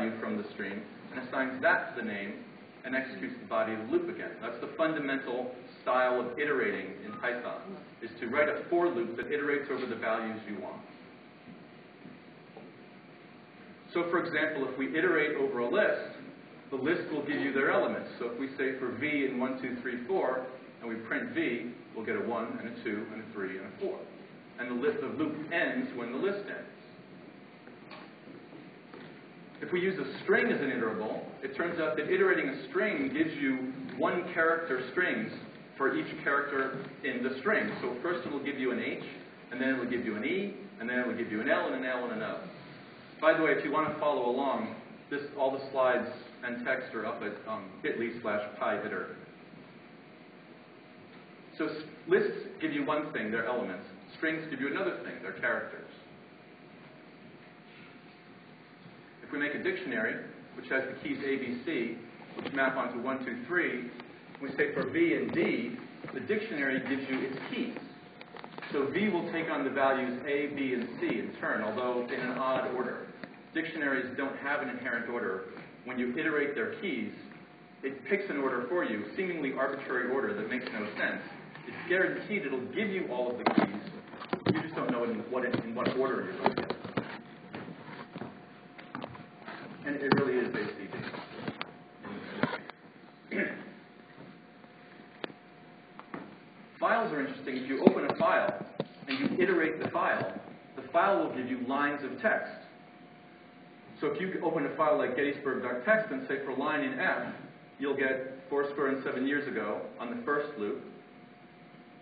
value from the stream and assigns that to the name and executes the body of the loop again. That's the fundamental style of iterating in Python, is to write a for loop that iterates over the values you want. So for example, if we iterate over a list, the list will give you their elements. So if we say for v in 1, 2, 3, 4, and we print v, we'll get a 1, and a 2, and a 3, and a 4. And the list of loop ends when the list ends. If we use a string as an iterable, it turns out that iterating a string gives you one-character strings for each character in the string. So first it will give you an H, and then it will give you an E, and then it will give you an L, and an L, and an O. By the way, if you want to follow along, all the slides and text are up at bit.ly/pyiter. So lists give you one thing, their elements. Strings give you another thing, their characters. If we make a dictionary, which has the keys A, B, C, which map onto 1, 2, 3, we say for V and D, the dictionary gives you its keys. So V will take on the values A, B, and C in turn, although in an odd order. Dictionaries don't have an inherent order. When you iterate their keys, it picks an order for you, seemingly arbitrary order that makes no sense. It's guaranteed it'll give you all of the keys. You just don't know in what order you're going to get them. And it really is ACD. Files are interesting. If you open a file and you iterate the file will give you lines of text. So if you open a file like Gettysburg.txt and say for line in F, you'll get 407 years ago on the first loop,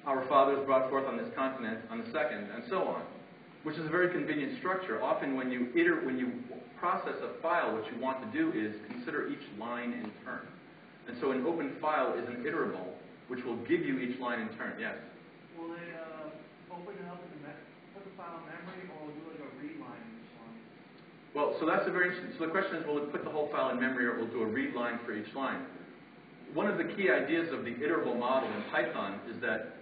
our fathers brought forth on this continent on the second, and so on, which is a very convenient structure. Often when you process a file, what you want to do is consider each line in turn. And so an open file is an iterable, which will give you each line in turn. Yes? Will they open it up and put the file in memory, or will it do like a read line in each line? Well, so that's a very interesting. So the question is, will it put the whole file in memory, or will it do a read line for each line? One of the key ideas of the iterable model in Python is that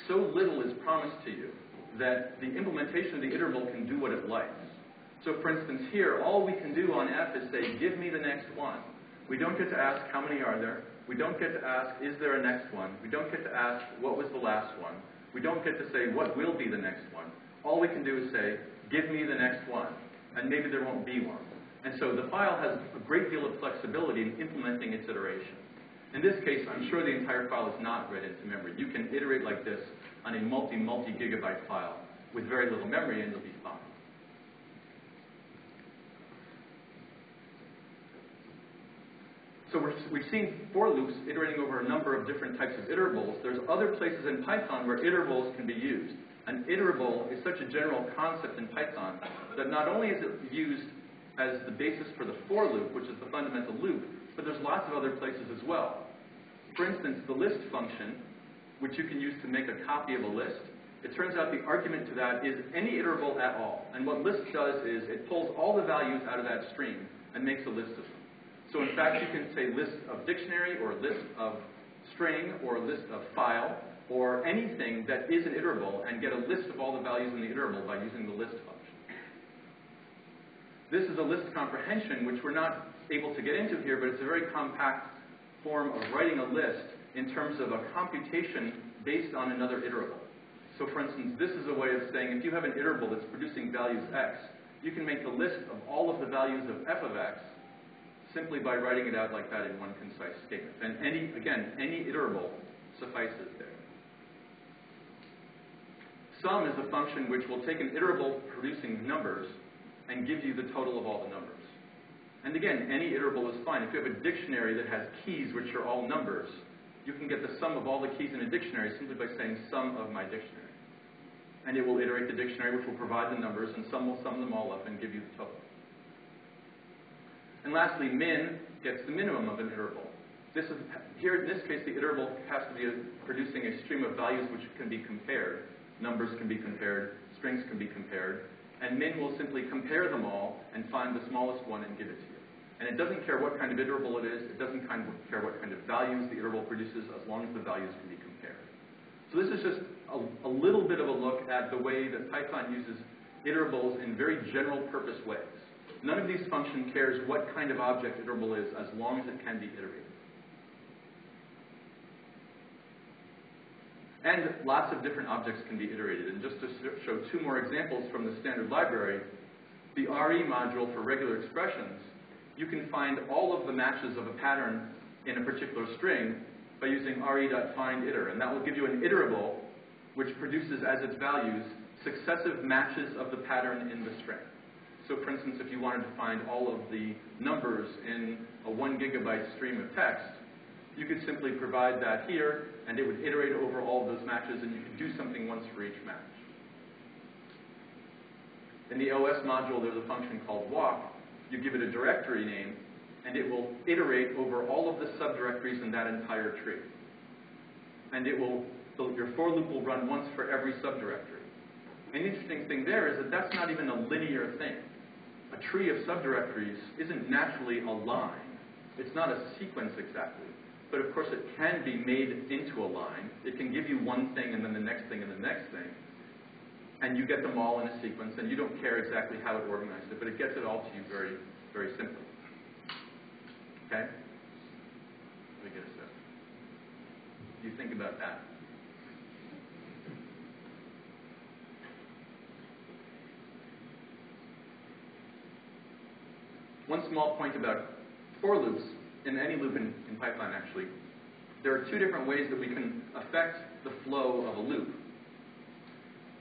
so little is promised to you that the implementation of the iterable can do what it likes. So for instance here, all we can do on F is say, give me the next one. We don't get to ask how many are there. We don't get to ask, is there a next one? We don't get to ask, what was the last one? We don't get to say, what will be the next one? All we can do is say, give me the next one. And maybe there won't be one. And so the file has a great deal of flexibility in implementing its iteration. In this case, I'm sure the entire file is not read into memory. You can iterate like this on a multi-gigabyte file with very little memory, and you'll be fine. So we've seen for loops iterating over a number of different types of iterables. There's other places in Python where iterables can be used. An iterable is such a general concept in Python that not only is it used as the basis for the for loop, which is the fundamental loop, but there's lots of other places as well. For instance, the list function, which you can use to make a copy of a list, it turns out the argument to that is any iterable at all. And what list does is it pulls all the values out of that stream and makes a list of them. So in fact, you can say list of dictionary, or list of string, or list of file, or anything that is an iterable, and get a list of all the values in the iterable by using the list function. This is a list comprehension, which we're not able to get into here, but it's a very compact form of writing a list in terms of a computation based on another iterable. So for instance, this is a way of saying if you have an iterable that's producing values x, you can make a list of all of the values of f of x simply by writing it out like that in one concise statement. And any iterable suffices there. Sum is a function which will take an iterable producing numbers and give you the total of all the numbers. And again, any iterable is fine. If you have a dictionary that has keys which are all numbers, you can get the sum of all the keys in a dictionary simply by saying sum of my dictionary. And it will iterate the dictionary, which will provide the numbers, and sum will sum them all up and give you the total. And lastly, min gets the minimum of an iterable. Here in this case, the iterable has to be producing a stream of values which can be compared. Numbers can be compared, strings can be compared, and min will simply compare them all and find the smallest one and give it to you. And it doesn't care what kind of iterable it is, it doesn't care what kind of values the iterable produces, as long as the values can be compared. So this is just a little bit of a look at the way that Python uses iterables in very general purpose ways. None of these functions cares what kind of object iterable is as long as it can be iterated. And lots of different objects can be iterated. And just to show two more examples from the standard library, the RE module for regular expressions, you can find all of the matches of a pattern in a particular string by using re.findIter. And that will give you an iterable which produces as its values successive matches of the pattern in the string. So for instance, if you wanted to find all of the numbers in a 1 gigabyte stream of text, you could simply provide that here, and it would iterate over all of those matches, and you could do something once for each match. In the OS module, there's a function called walk. You give it a directory name, and it will iterate over all of the subdirectories in that entire tree. And so your for loop will run once for every subdirectory. An interesting thing there is that that's not even a linear thing. A tree of subdirectories isn't naturally a line. It's not a sequence exactly. But of course, it can be made into a line. It can give you one thing and then the next thing and the next thing. And you get them all in a sequence, and you don't care exactly how it organizes it, but it gets it all to you very, very simply. Okay? Let me get a sec. You think about that. One small point about for loops, in any loop in Python actually, there are two different ways that we can affect the flow of a loop.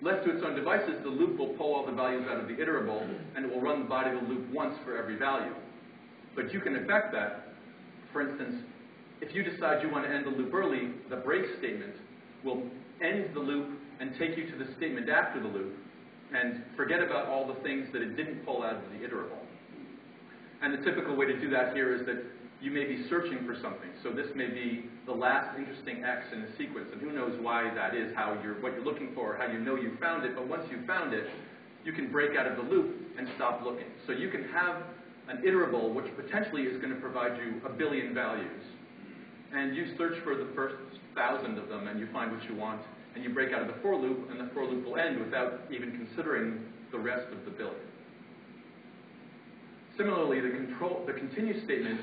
Left to its own devices, the loop will pull all the values out of the iterable, and it will run the body of the loop once for every value. But you can affect that. For instance, if you decide you want to end the loop early, the break statement will end the loop and take you to the statement after the loop, and forget about all the things that it didn't pull out of the iterable. And the typical way to do that here is that you may be searching for something. So this may be the last interesting X in the sequence, and who knows why that is, what you're looking for, how you know you found it. But once you've found it, you can break out of the loop and stop looking. So you can have an iterable which potentially is going to provide you 1 billion values. And you search for the first 1,000 of them, and you find what you want, and you break out of the for loop, and the for loop will end without even considering the rest of the billion. Similarly, the continue statement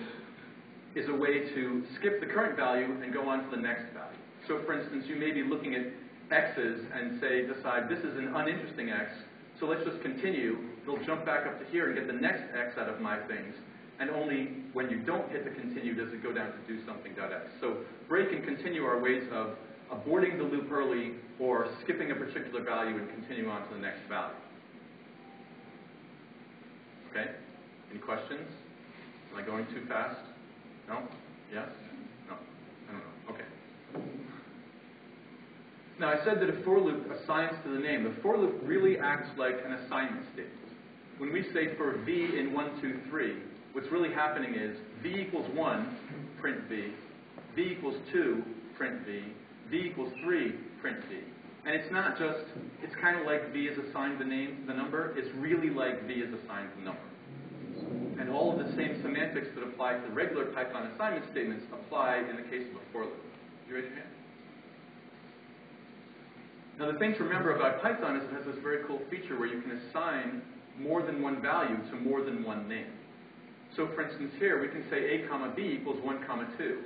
is a way to skip the current value and go on to the next value. So for instance, you may be looking at x's and decide this is an uninteresting x, so let's just continue. It'll jump back up to here and get the next x out of my things, and only when you don't hit the continue does it go down to do something.x. So break and continue are ways of aborting the loop early or skipping a particular value and continue on to the next value. Okay? Any questions? Am I going too fast? No? Yes? No? I don't know. Okay. Now, I said that a for loop assigns to the name. The for loop really acts like an assignment statement. When we say for v in 1, 2, 3, what's really happening is v equals 1, print v. V equals 2, print v. V equals 3, print v. And it's not just, it's kind of like v is assigned the number. It's really like v is assigned the number. And all of the same semantics that apply to regular Python assignment statements apply in the case of a for loop. Did you raise your hand? Now the thing to remember about Python is it has this very cool feature where you can assign more than one value to more than one name. So for instance here, we can say a comma b equals 1 comma 2.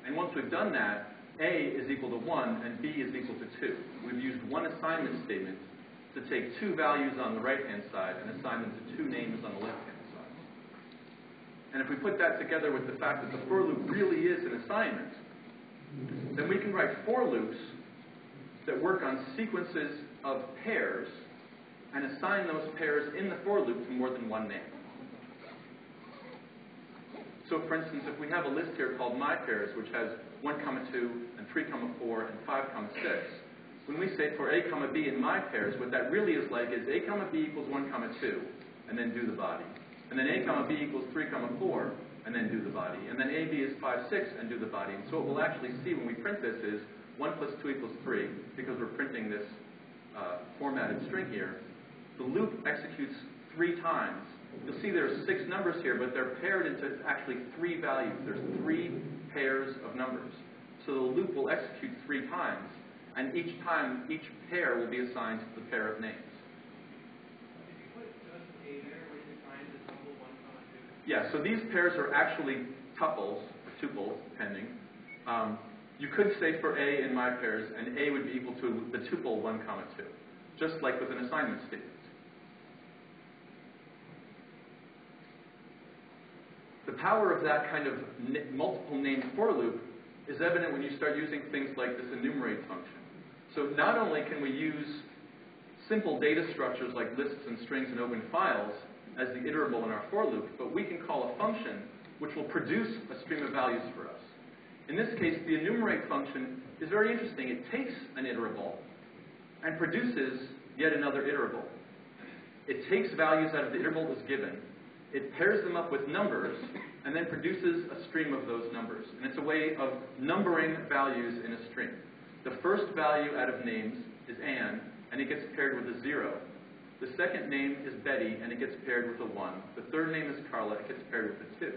And once we've done that, a is equal to 1 and b is equal to 2. We've used one assignment statement to take two values on the right-hand side and assign them to two names on the left-hand side. And if we put that together with the fact that the for loop really is an assignment, then we can write for loops that work on sequences of pairs and assign those pairs in the for loop to more than one name. So for instance, if we have a list here called myPairs, which has 1 comma 2 and 3 comma 4 and 5 comma 6, when we say for a comma b in myPairs, what that really is like is a comma b equals 1 comma 2, and then do the body. And then a comma b equals 3 comma 4, and then do the body. And then ab is 5, 6, and do the body. And so what we'll actually see when we print this is 1 plus 2 equals 3, because we're printing this formatted string here. The loop executes 3 times. You'll see there's 6 numbers here, but they're paired into actually 3 values. There's 3 pairs of numbers. So the loop will execute 3 times, and each time, each pair will be assigned to the pair of names. If you put just a there, which defines as number 1 Yeah, so these pairs are actually tuples, tuples, depending. You could say for A in my pairs, and A would be equal to the tuple 1, 2, just like with an assignment statement. The power of that kind of multiple named for loop is evident when you start using things like this enumerate function. So not only can we use simple data structures like lists and strings and open files as the iterable in our for loop, but we can call a function which will produce a stream of values for us. In this case, the enumerate function is very interesting. It takes an iterable and produces yet another iterable. It takes values out of the iterable it was given, it pairs them up with numbers, and then produces a stream of those numbers. And it's a way of numbering values in a string. The first value out of names is Anne, and it gets paired with a 0. The second name is Betty, and it gets paired with a 1. The third name is Carla, it gets paired with a 2.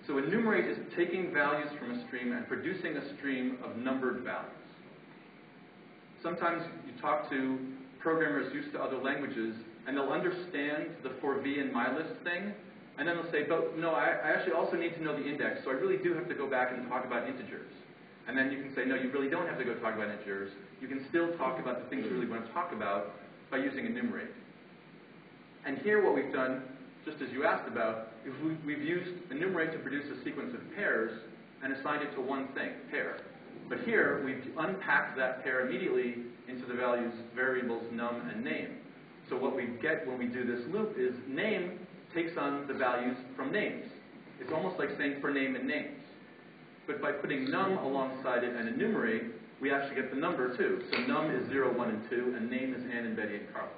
So enumerate is taking values from a stream and producing a stream of numbered values. Sometimes you talk to programmers used to other languages, and they'll understand the for v in my list thing, and then they'll say, but no, I actually also need to know the index, so I really do have to go back and talk about integers. And then you can say, no, you really don't have to go talk about integers. You can still talk about the things you really want to talk about by using enumerate. And here what we've done, just as you asked about, is we've used enumerate to produce a sequence of pairs and assigned it to one thing, pair. But here, we've unpacked that pair immediately into the values variables num and name. So what we get when we do this loop is name takes on the values from names. It's almost like saying for name and names. But by putting num alongside it and enumerate, we actually get the number too. So num is 0, 1, and 2, and name is Anne and Betty and Carla.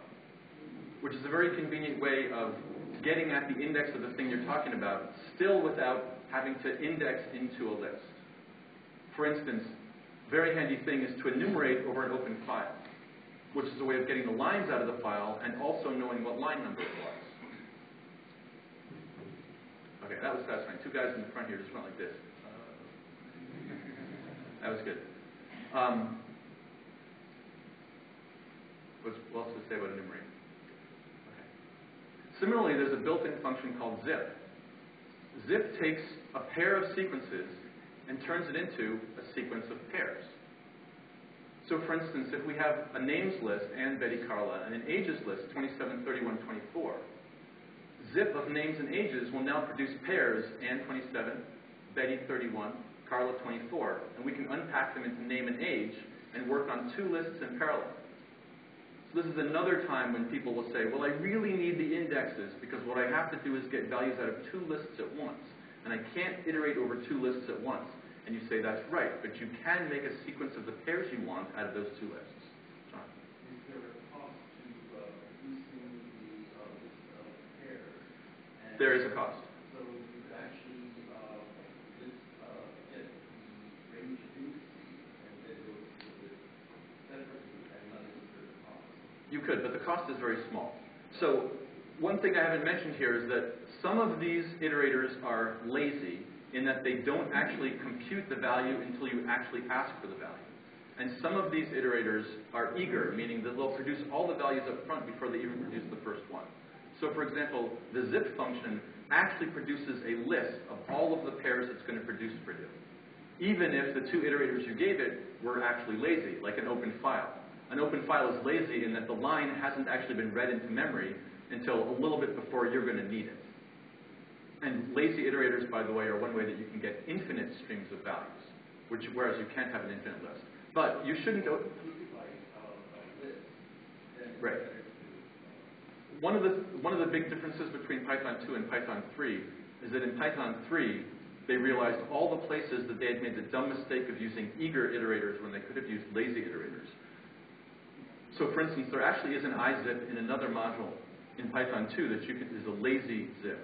Which is a very convenient way of getting at the index of the thing you're talking about, still without having to index into a list. For instance, very handy thing is to enumerate over an open file, which is a way of getting the lines out of the file and also knowing what line number it was. Okay, that was satisfying. Two guys in the front here just went like this. That was good. What else to say about enumerate? Okay. Similarly, there's a built-in function called zip. Zip takes a pair of sequences and turns it into a sequence of pairs. So for instance, if we have a names list, Anne, Betty, Carla, and an ages list, 27, 31, 24, zip of names and ages will now produce pairs, Anne 27, Betty 31, Carla 24, and we can unpack them into name and age and work on two lists in parallel. So this is another time when people will say, well, I really need the indexes because what I have to do is get values out of two lists at once, and I can't iterate over two lists at once. And you say, that's right, but you can make a sequence of the pairs you want out of those two lists. John? Is there a cost to producing the list of pairs? And there is a cost. So you could actually get the range of indices and then go to the separately and not incur the cost. You could, but the cost is very small. So one thing I haven't mentioned here is that some of these iterators are lazy in that they don't actually compute the value until you actually ask for the value. And some of these iterators are eager, meaning that they'll produce all the values up front before they even produce the first one. So for example, the zip function actually produces a list of all of the pairs it's going to produce for you, even if the two iterators you gave it were actually lazy, like an open file. An open file is lazy in that the line hasn't actually been read into memory until a little bit before you're going to need it. And lazy iterators, by the way, are one way that you can get infinite streams of values, whereas you can't have an infinite list. But you shouldn't go... Right. One of the big differences between Python 2 and Python 3 is that in Python 3, they realized all the places that they had made the dumb mistake of using eager iterators when they could have used lazy iterators. So for instance, there actually is an izip in another module in Python 2 that is a lazy zip.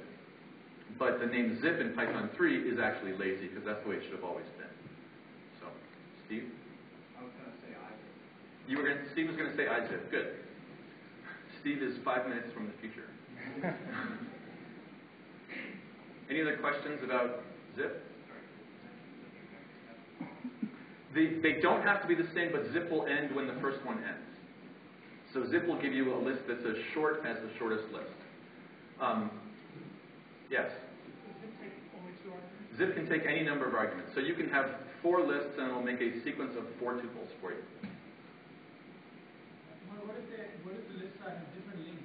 But the name zip in Python 3 is actually lazy because that's the way it should have always been. So, Steve? I was going to say izip. Steve was going to say izip. Good. Steve is 5 minutes from the future. Any other questions about zip? They don't have to be the same, but zip will end when the first one ends. So zip will give you a list that's as short as the shortest list. Yes? Does it take only 2 arguments? Zip can take any number of arguments. So you can have 4 lists and it'll make a sequence of 4 tuples for you. What if the lists have different links?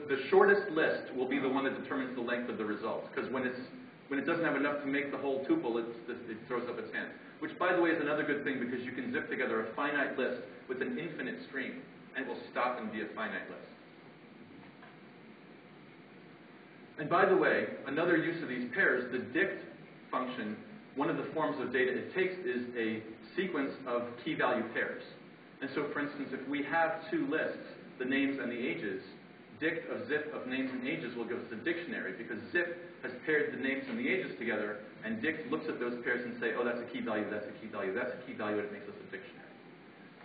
The shortest list will be the one that determines the length of the result. Because when it doesn't have enough to make the whole tuple, it throws up its hand. Which, by the way, is another good thing because you can zip together a finite list with an infinite stream, and it will stop and be a finite list. And by the way, another use of these pairs, the dict function, one of the forms of data it takes is a sequence of key-value pairs. And so, for instance, if we have 2 lists, the names and the ages, dict of zip of names and ages will give us a dictionary because zip has paired the names and the ages together, and dict looks at those pairs and say, oh, that's a key value, that's a key value, that's a key value, and it makes us a dictionary.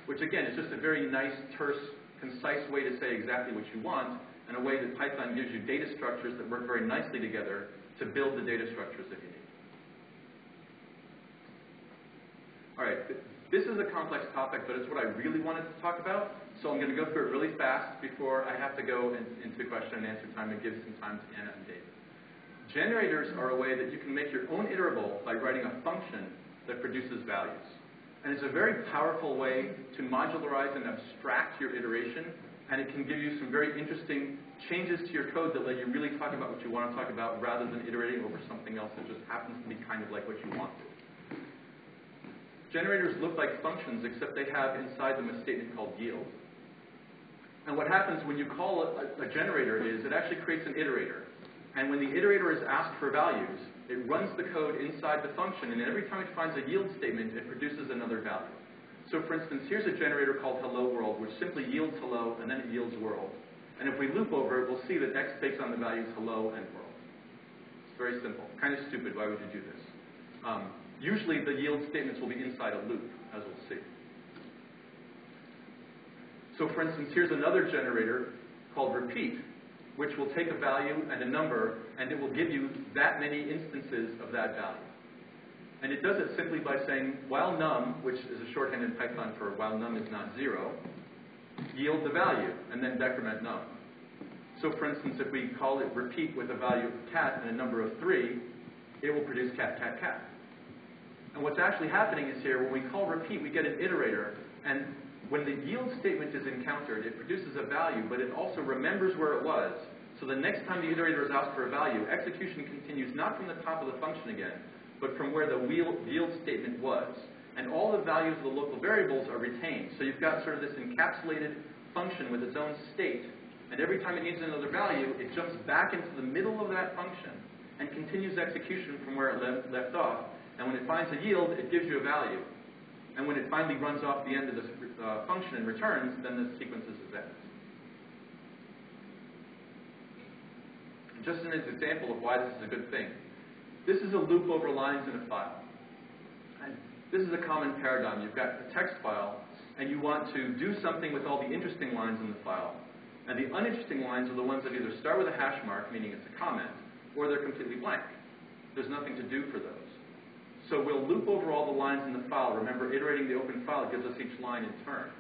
Which, again, is just a very nice, terse, concise way to say exactly what you want, and a way that Python gives you data structures that work very nicely together to build the data structures that you need. All right, this is a complex topic, but it's what I really wanted to talk about, so I'm going to go through it really fast before I have to go into question and answer time and give some time to Anna and David. Generators are a way that you can make your own iterable by writing a function that produces values. And it's a very powerful way to modularize and abstract your iteration, and it can give you some very interesting changes to your code that let you really talk about what you want to talk about rather than iterating over something else that just happens to be kind of like what you want to. Generators look like functions, except they have inside them a statement called yield. And what happens when you call a generator is it actually creates an iterator. And when the iterator is asked for values, it runs the code inside the function, and every time it finds a yield statement, it produces another value. So for instance, here's a generator called hello world, which simply yields hello, and then it yields world. And if we loop over it, we'll see that x takes on the values hello and world. It's very simple. Kind of stupid. Why would you do this? Usually the yield statements will be inside a loop, as we'll see. So for instance, here's another generator called repeat, which will take a value and a number, and it will give you that many instances of that value. And it does it simply by saying, while num, which is a shorthand in Python for while num is not 0, yield the value, and then decrement num. So for instance, if we call it repeat with a value of cat and a number of 3, it will produce cat, cat, cat. And what's actually happening is here, when we call repeat, we get an iterator, and when the yield statement is encountered, it produces a value, but it also remembers where it was. So the next time the iterator is asked for a value, execution continues not from the top of the function again, but from where the yield statement was. And all the values of the local variables are retained. So you've got sort of this encapsulated function with its own state, and every time it needs another value, it jumps back into the middle of that function and continues execution from where it left off. And when it finds a yield, it gives you a value. And when it finally runs off the end of this function and returns, then the sequence is ends. Just an example of why this is a good thing. This is a loop over lines in a file. And this is a common paradigm. You've got a text file, and you want to do something with all the interesting lines in the file. And the uninteresting lines are the ones that either start with a hash mark, meaning it's a comment, or they're completely blank. There's nothing to do for those. So we'll loop over all the lines in the file. Remember, iterating the open file gives us each line in turn.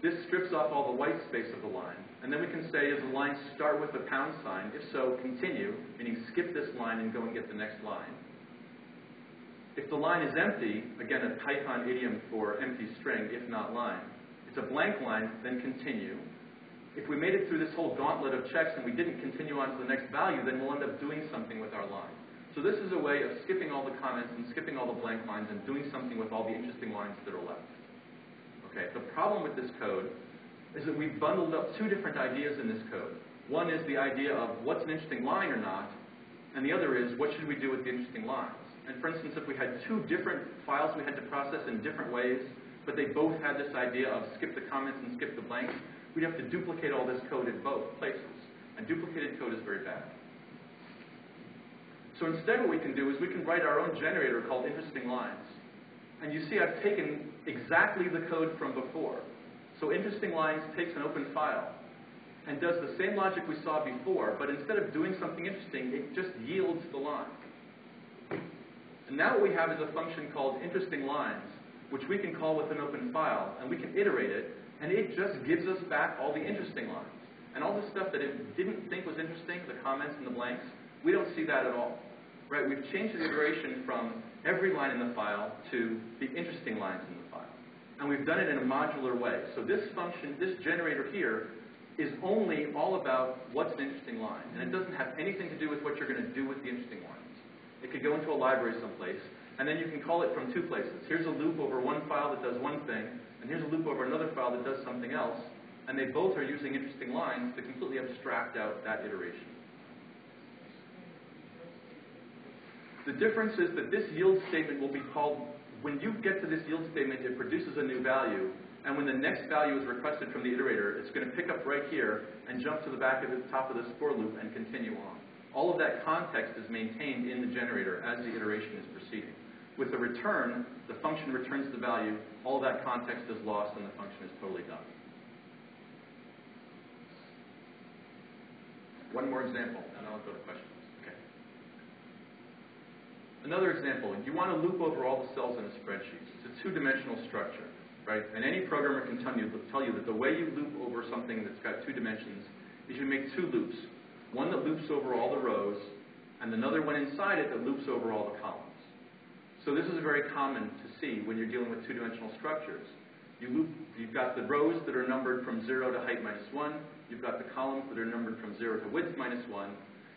This strips off all the white space of the line. And then we can say, does the line start with a pound sign? If so, continue, meaning skip this line and go and get the next line. If the line is empty, again, a Python idiom for empty string, if not line, it's a blank line, then continue. If we made it through this whole gauntlet of checks and we didn't continue on to the next value, then we'll end up doing something with our line. So this is a way of skipping all the comments and skipping all the blank lines and doing something with all the interesting lines that are left. Okay, the problem with this code is that we've bundled up 2 different ideas in this code. One is the idea of what's an interesting line or not, and the other is what should we do with the interesting lines. And for instance, if we had 2 different files we had to process in different ways, but they both had this idea of skip the comments and skip the blanks, we'd have to duplicate all this code in both places. And duplicated code is very bad. So instead what we can do is we can write our own generator called interesting lines. And you see I've taken exactly the code from before. So interesting lines takes an open file and does the same logic we saw before, but instead of doing something interesting, it just yields the line. And now what we have is a function called interesting lines, which we can call with an open file, and we can iterate it, and it just gives us back all the interesting lines. And all this stuff that it didn't think was interesting, the comments and the blanks, we don't see that at all. Right? We've changed the iteration from every line in the file to the interesting lines in the file. And we've done it in a modular way. So this function, this generator here, is only all about what's an interesting line. And it doesn't have anything to do with what you're going to do with the interesting lines. It could go into a library someplace, and then you can call it from two places. Here's a loop over one file that does one thing, and here's a loop over another file that does something else. And they both are using interesting lines to completely abstract out that iteration. The difference is that this yield statement will be called, when you get to this yield statement, it produces a new value, and when the next value is requested from the iterator, it's going to pick up right here and jump to the back of the top of this for loop and continue on. All of that context is maintained in the generator as the iteration is proceeding. With the return, the function returns the value, all of that context is lost, and the function is totally done. One more example, and then I'll go to questions. Another example, you want to loop over all the cells in a spreadsheet. It's a two-dimensional structure, right? And any programmer can tell you that the way you loop over something that's got two dimensions is you make two loops. One that loops over all the rows, and another one inside it that loops over all the columns. So this is very common to see when you're dealing with two-dimensional structures. You've got the rows that are numbered from 0 to height minus 1. You've got the columns that are numbered from 0 to width minus 1.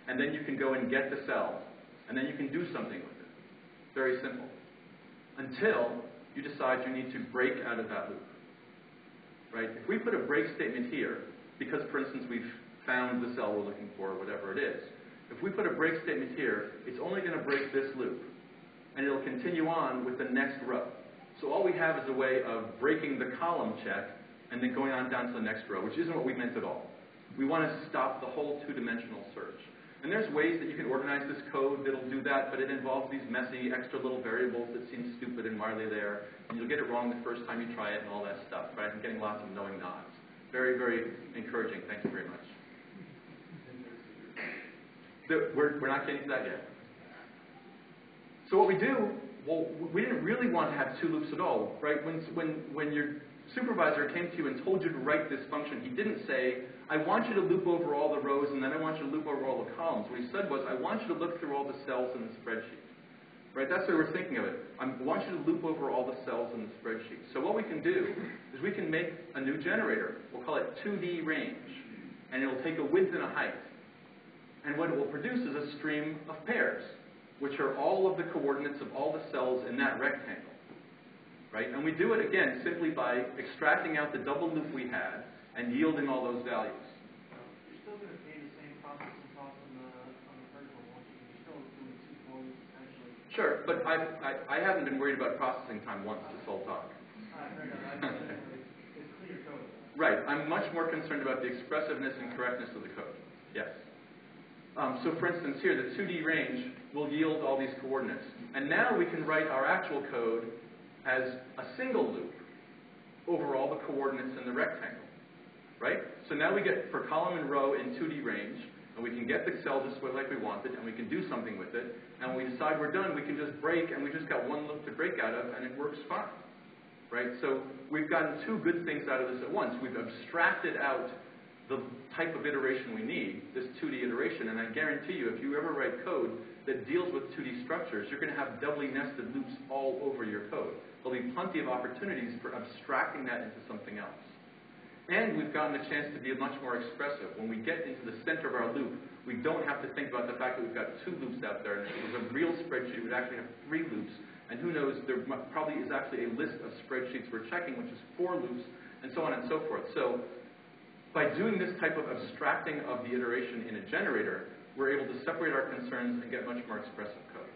And then you can go and get the cells. And then you can do something with it. Very simple. Until you decide you need to break out of that loop. Right? If we put a break statement here, because, for instance, we've found the cell we're looking for, or whatever it is, if we put a break statement here, it's only going to break this loop. And it'll continue on with the next row. So all we have is a way of breaking the column check and then going on down to the next row, which isn't what we meant at all. We want to stop the whole two-dimensional search. And there's ways that you can organize this code that'll do that, but it involves these messy extra little variables that seem stupid and why are they there. And you'll get it wrong the first time you try it and all that stuff, right? I'm getting lots of knowing nods. Very, very encouraging. Thank you very much. We're not getting to that yet. So what we do, well, we didn't really want to have two loops at all, right? When your supervisor came to you and told you to write this function, he didn't say, I want you to loop over all the rows and then I want you to loop over all the columns. What he said was, I want you to look through all the cells in the spreadsheet. Right? That's the way we're thinking of it. I want you to loop over all the cells in the spreadsheet. So what we can do is we can make a new generator. We'll call it 2D range. And it'll take a width and a height. And what it will produce is a stream of pairs, which are all of the coordinates of all the cells in that rectangle. Right? And we do it, again, simply by extracting out the double loop we had and yielding all those values. You're still going to pay the same processing cost on the first one, won't you? You're still doing two flows, essentially. Sure, but I haven't been worried about processing time once this whole talk. Fair enough. It's clear code. Right. I'm much more concerned about the expressiveness and correctness of the code. Yes. So for instance here, the 2D range will yield all these coordinates. And now we can write our actual code as a single loop over all the coordinates in the rectangle. Right? So now we get for column and row in 2D range, and we can get the cell just like we wanted, and we can do something with it. And when we decide we're done, we can just break, and we just got one loop to break out of, and it works fine. Right? So we've gotten two good things out of this at once. We've abstracted out the type of iteration we need, this 2D iteration, and I guarantee you, if you ever write code that deals with 2D structures, you're going to have doubly nested loops all over your code. There'll be plenty of opportunities for abstracting that into something else. And we've gotten a chance to be much more expressive. When we get into the center of our loop, we don't have to think about the fact that we've got two loops out there. And if it was a real spreadsheet, it would actually have 3 loops. And who knows, there probably is actually a list of spreadsheets we're checking, which is 4 loops, and so on and so forth. So by doing this type of abstracting of the iteration in a generator, we're able to separate our concerns and get much more expressive code.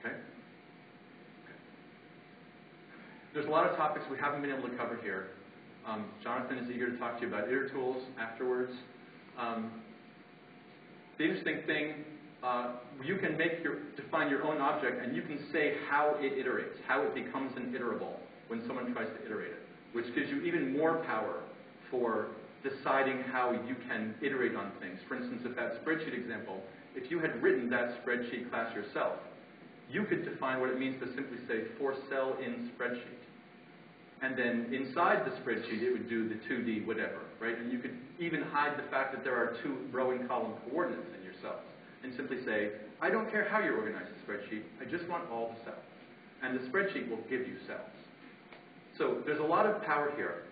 Okay? There's a lot of topics we haven't been able to cover here. Jonathan is eager to talk to you about iter tools afterwards. The interesting thing, you can define your own object, and you can say how it iterates, how it becomes an iterable when someone tries to iterate it, which gives you even more power for deciding how you can iterate on things. For instance, if that spreadsheet example, if you had written that spreadsheet class yourself, you could define what it means to simply say for cell in spreadsheet. And then inside the spreadsheet, it would do the 2D whatever, right? And you could even hide the fact that there are 2 row and column coordinates in your cells and simply say, I don't care how you organize the spreadsheet, I just want all the cells. And the spreadsheet will give you cells. So there's a lot of power here.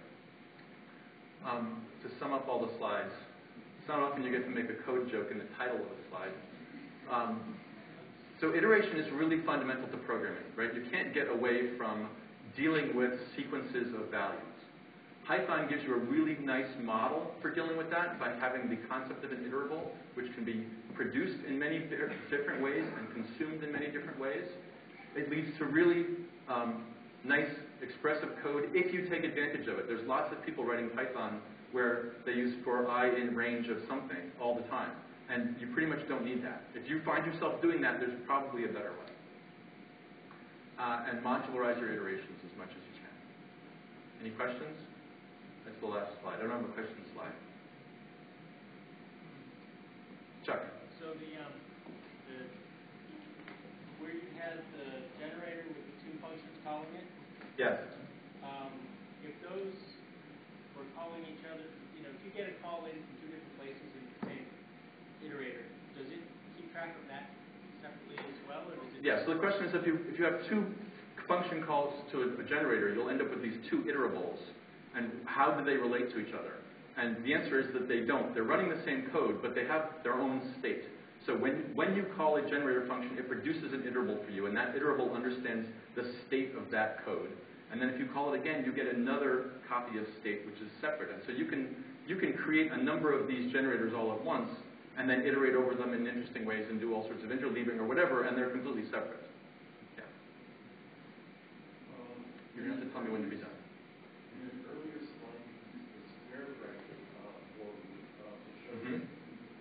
To sum up all the slides, it's not often you get to make a code joke in the title of a slide. So iteration is really fundamental to programming, right? You can't get away from dealing with sequences of values. Python gives you a really nice model for dealing with that by having the concept of an iterable, which can be produced in many different ways and consumed in many different ways. It leads to really nice expressive code if you take advantage of it. There's lots of people writing Python where they use for I in range of something all the time. And you pretty much don't need that. If you find yourself doing that, there's probably a better way. And modularize your iterations as much as you can. Any questions? That's the last slide. I don't have a question slide. Chuck. So where you had the generator with the 2 functions calling it. Yes. If those were calling each other, if you get a call in from 2 different places in the same iterator, does it keep track of that separately as well, or does it? Yeah. So the question is, if you have 2 function calls to a generator, you'll end up with these 2 iterables. And how do they relate to each other? And the answer is that they don't. They're running the same code, but they have their own state. So when you call a generator function, it produces an iterable for you, and that iterable understands the state of that code. And then if you call it again, you get another copy of state, which is separate. And so you can create a number of these generators all at once, and then iterate over them in interesting ways and do all sorts of interleaving or whatever, and they're completely separate. Yeah. You're going to have to tell me when to be done. In an earlier slide, you used the square bracket for to show Mm-hmm.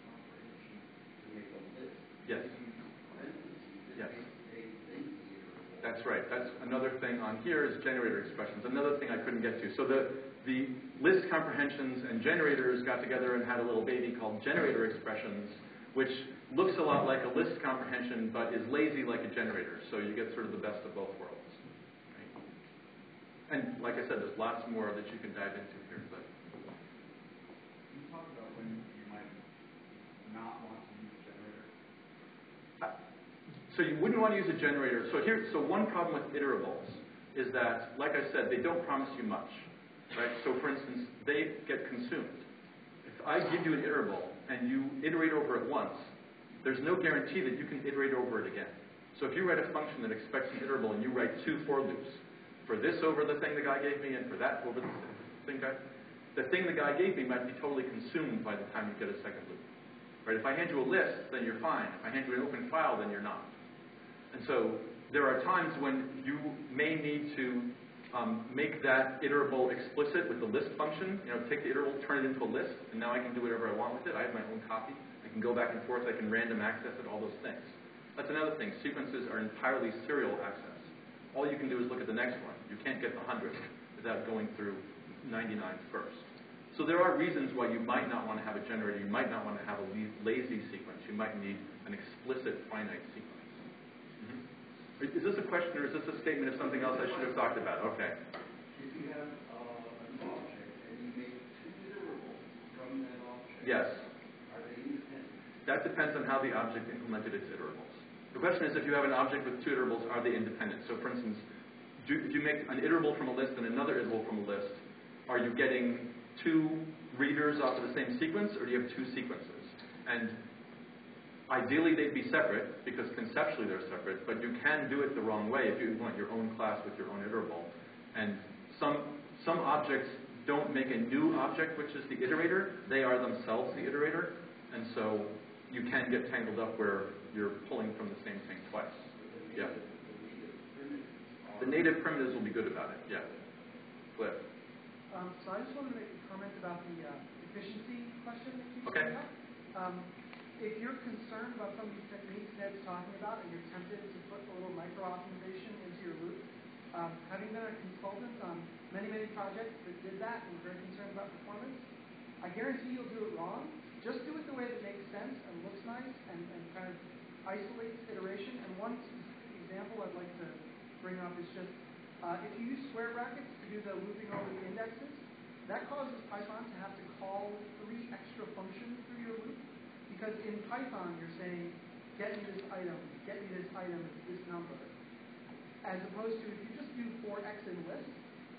comprehension to make a list. Yes. If you use parentheses, it Yes. makes a lazy iterable. That's right. That's another thing on here is generator expressions. Another thing I couldn't get to. So the list comprehensions and generators got together and had a little baby called generator expressions, which looks a lot like a list comprehension but is lazy like a generator. So you get sort of the best of both worlds. And like I said, there's lots more that you can dive into here. But Can you talk about when you might not want to use a generator? So you wouldn't want to use a generator. So one problem with iterables is that, like I said, they don't promise you much. Right? So for instance, they get consumed. If I give you an iterable and you iterate over it once, there's no guarantee that you can iterate over it again. So if you write a function that expects an iterable and you write 2 for loops, for this over the thing the guy gave me and for that over the thing the thing the guy gave me might be totally consumed by the time you get a second loop. Right? If I hand you a list, then you're fine. If I hand you an open file, then you're not. And so there are times when you may need to make that iterable explicit with the list function. Take the iterable, turn it into a list, and now I can do whatever I want with it. I have my own copy. I can go back and forth. I can random access it, all those things. That's another thing. Sequences are entirely serial access. All you can do is look at the next one. You can't get the 100th without going through 99 first. So there are reasons why you might not want to have a generator. You might not want to have a lazy sequence. You might need an explicit finite sequence. Mm-hmm. Is this a question or is this a statement of something else I should have talked about? Okay. If you have an object and you make 2 iterables from that object, Yes. are they independent? That depends on how the object implemented its iterables. The question is, if you have an object with 2 iterables, are they independent? So for instance, if you make an iterable from a list and another iterable from a list, are you getting 2 readers off of the same sequence, or do you have 2 sequences? And ideally, they'd be separate, because conceptually they're separate, but you can do it the wrong way if you want your own class with your own iterable. And some objects don't make a new object, which is the iterator. They are themselves the iterator. And so you can get tangled up where you're pulling from the same thing twice. Yeah. The native primitives will be good about it. Yeah. Cliff. So I just wanted to make a comment about the efficiency question that you Okay. said about. If you're concerned about some of these techniques Ned's talking about and you're tempted to put a little micro-optimization into your loop, having been a consultant on many, many projects that did that and very concerned about performance, I guarantee you'll do it wrong. Just do it the way that makes sense and looks nice and kind of isolates iteration. And one specific example I'd like to bring up is just If you use square brackets to do the looping over the indexes, that causes Python to have to call 3 extra functions through your loop. Because in Python, you're saying, get me this item, this number. As opposed to if you just do for x in list,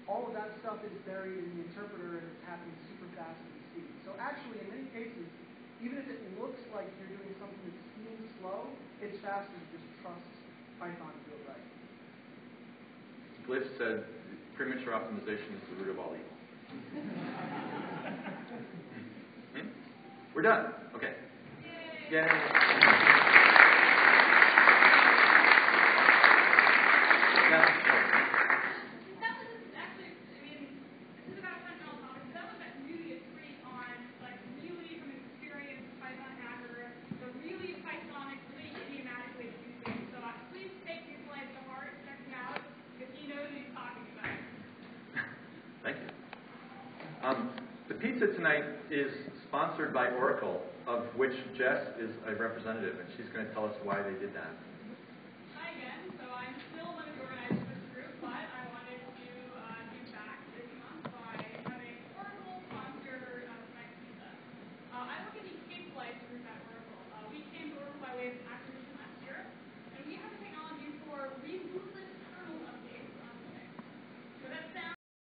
all of that stuff is buried in the interpreter and it's happening super fast in C. So actually, in many cases, even if it looks like you're doing something that seems slow, it's faster to just trust Python to do it right. Glyph said premature optimization is the root of all evil. We're done. Okay. Yay. Yeah. That was actually, I mean, this is about fundamental topics. That was like really a treat on, like, really from experience Python hacker, the really Pythonic, really idiomatic way to do things. So please take these lines to heart, check them out, because he knows what he's talking about. Thank you. The pizza tonight is sponsored by Oracle, of which Jess is a representative, and she's going to tell us why they did that. Hi again. So I'm still one of the organizers of this group, but I wanted to give back this month by having Oracle sponsor tonight's pizza. I work in the Cape Life group at Oracle. We came to Oracle by way of